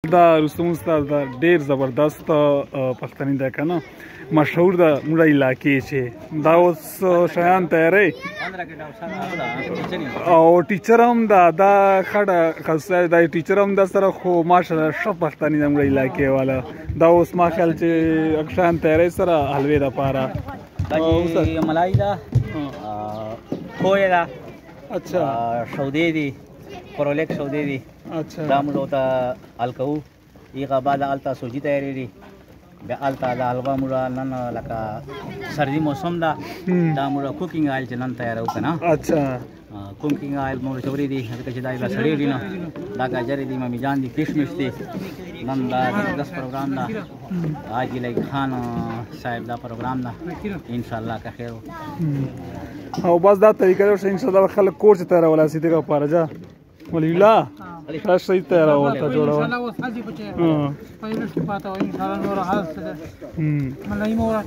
دا رستم استاد دا ډیر زبردست پښتني ده کنه مشهور ده موږ علاقې چې دا اوس شیان تیارې او ټیچر هم دا خړه خاصه دا ټیچر هم د سره خو ماشاءالله ښه پښتني ده موږ علاقې والا دا اوس ما خیال چې شیان تیارې سره حلوې ده پاره ملای ده خوې ده اچھا شودې دي پرولک شودې دي اچھا دا موږ ته الکو ایغه بعد التا سوجي تیارې دي بیا التا دا الوا موږ نن لکه سردي موسم ده دا موږ کوکینګ آیل چې نن تیارو کنه اچھا کوکینګ آیل موږ چوري دي هغه چې دا یې سړې دي نه دا گاجر دي مې جان دي کشمش دي نن دا 10 پروګرام ده حاجی لایق خان صاحب دا پروګرام ده ان شاء الله که خیر او بس دا طریقه ورشه ان شاء الله خلک کور چې تیار ولا سي دغه پاره جا ولی الله خاص صحیح تیار ورته جوړو ان شاء الله وساجي بچي په یوه شپه پاته ان شاء الله نور حال څه ملای مورا